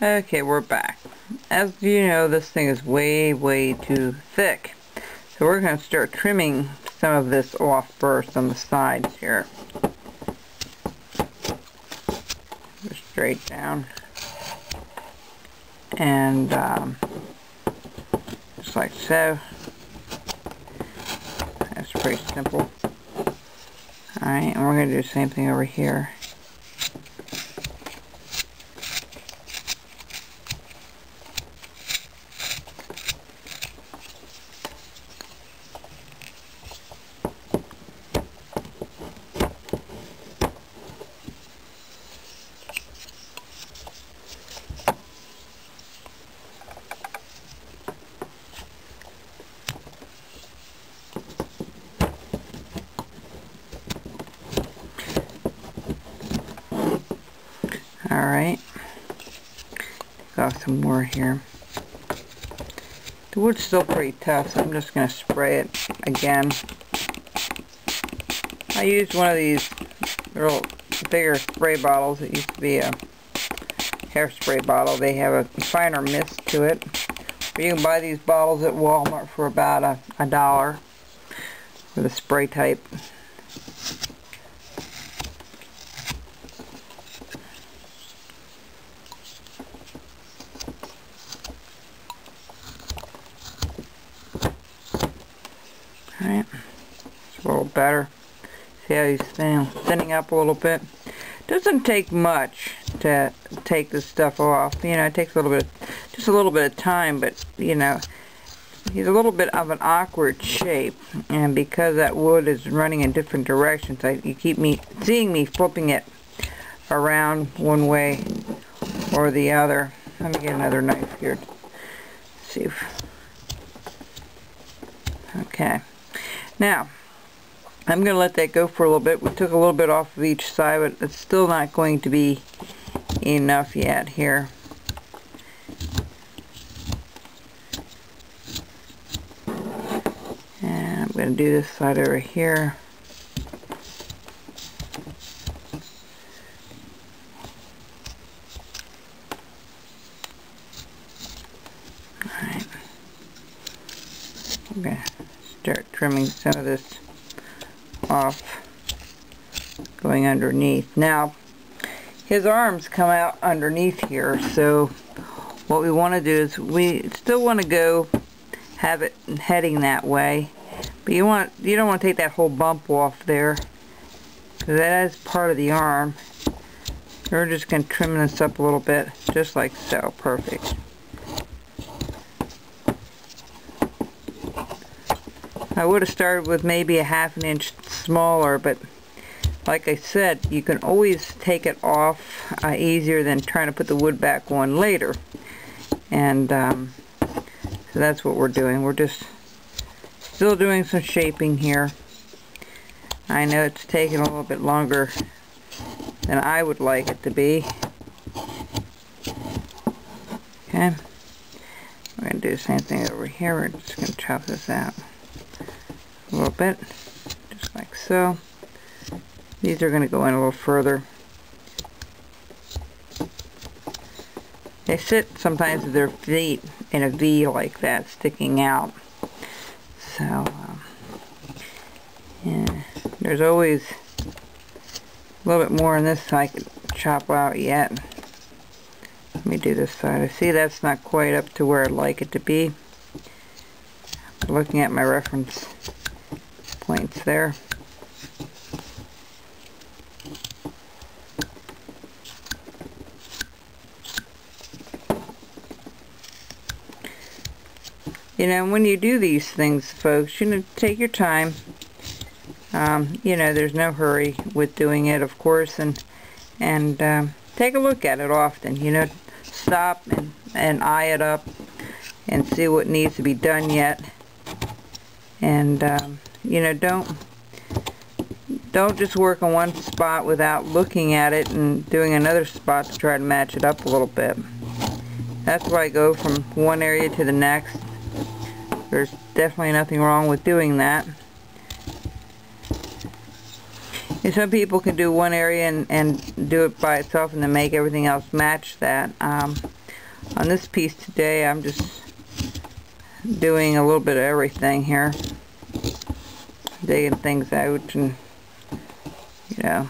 Okay, we're back. As you know, this thing is way too thick. So we're going to start trimming some of this off first on the sides here. Just straight down. And just like so. That's pretty simple. Alright, and we're going to do the same thing over here. Alright, got some more here. The wood's still pretty tough, so I'm just going to spray it again. I used one of these real bigger spray bottles. It used to be a hairspray bottle. They have a finer mist to it. But you can buy these bottles at Walmart for about $1 for the spray type. Alright, it's a little better. See how he's thinning up a little bit. Doesn't take much to take this stuff off. You know, it takes a little bit, just a little bit of time, but you know, he's a little bit of an awkward shape, and because that wood is running in different directions, you keep seeing me flipping it around one way or the other. Let me get another knife here. Let's see. Okay. Now, I'm going to let that go for a little bit. We took a little bit off of each side, but it's still not going to be enough yet here. And I'm going to do this side over here. Alright. I'm going to start trimming some of this off, going underneath. Now, his arms come out underneath here, so what we want to do is we still want to go have it heading that way, but you don't want to take that whole bump off there, because that is part of the arm. We're just going to trim this up a little bit, just like so. Perfect. I would have started with maybe a ½ an inch smaller, but like I said, you can always take it off easier than trying to put the wood back on later. And so that's what we're doing. We're just still doing some shaping here. I know it's taking a little bit longer than I would like it to be. Okay, we're going to do the same thing over here. We're just going to chop this out a little bit, just like so. These are going to go in a little further. They sit sometimes with their feet in a V like that, sticking out. So, yeah, there's always a little bit more in this I could chop out yet. Let me do this side. I see that's not quite up to where I'd like it to be. Looking at my reference points there. You know, when you do these things, folks, you know, take your time. You know, there's no hurry with doing it, of course, and take a look at it often. You know, stop and eye it up and see what needs to be done yet. And you know, don't just work on one spot without looking at it and doing another spot to try to match it up a little bit. That's why I go from one area to the next. There's definitely nothing wrong with doing that. And some people can do one area and do it by itself and then make everything else match that. on this piece today, I'm just doing a little bit of everything here. Digging things out and, you know,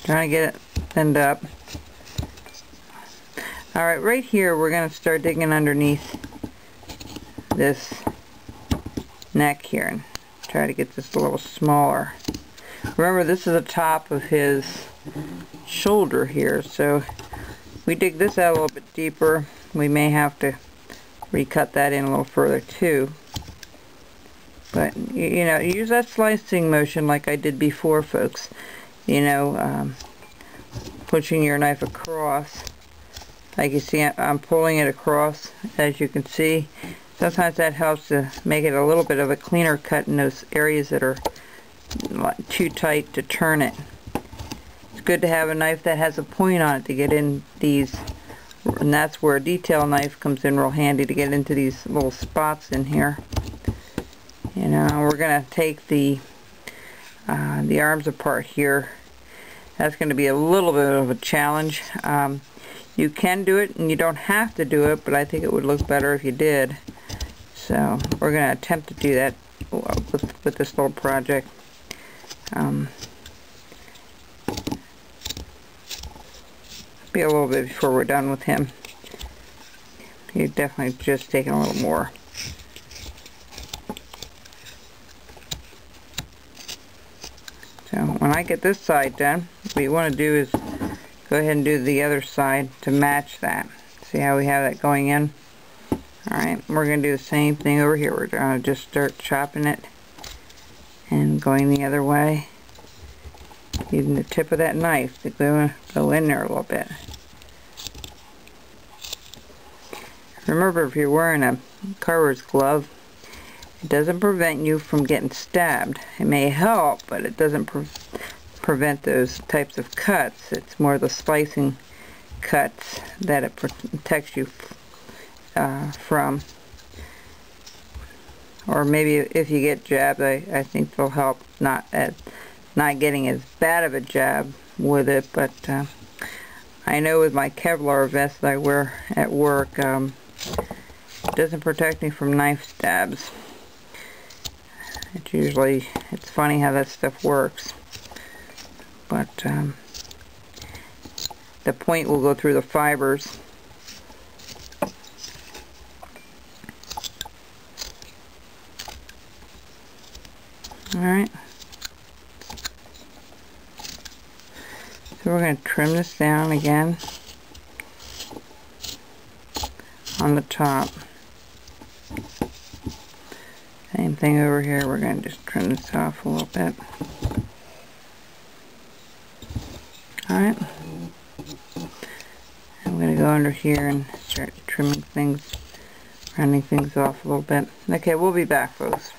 trying to get it thinned up. Alright, right here we're going to start digging underneath this neck here and try to get this a little smaller. Remember, this is the top of his shoulder here, so if we dig this out a little bit deeper, we may have to recut that in a little further too. But, you know, use that slicing motion like I did before, folks. You know, pushing your knife across. Like you see, I'm pulling it across, as you can see. Sometimes that helps to make it a little bit of a cleaner cut in those areas that are too tight to turn it. It's good to have a knife that has a point on it to get in these, and that's where a detail knife comes in real handy, to get into these little spots in here. You know, we're going to take the arms apart here. That's going to be a little bit of a challenge. You can do it and you don't have to do it, but I think it would look better if you did. So we're going to attempt to do that with this little project. Be a little bit before we're done with him. He's definitely just taking a little more. So when I get this side done, what you want to do is go ahead and do the other side to match that. See how we have that going in? Alright, we're going to do the same thing over here. We're going to just start chopping it and going the other way, using the tip of that knife to go in there a little bit. Remember, if you're wearing a carver's glove, it doesn't prevent you from getting stabbed. It may help, but it doesn't prevent those types of cuts. It's more the slicing cuts that it protects you from. Or maybe if you get jabbed, I think they'll help not getting as bad of a jab with it. But I know with my Kevlar vest that I wear at work, it doesn't protect me from knife stabs. It's funny how that stuff works. But the point will go through the fibers. Alright. So we're going to trim this down again on the top. Same thing over here. We're going to just trim this off a little bit. Alright. I'm going to go under here and start trimming things, rounding things off a little bit. Okay, we'll be back, folks.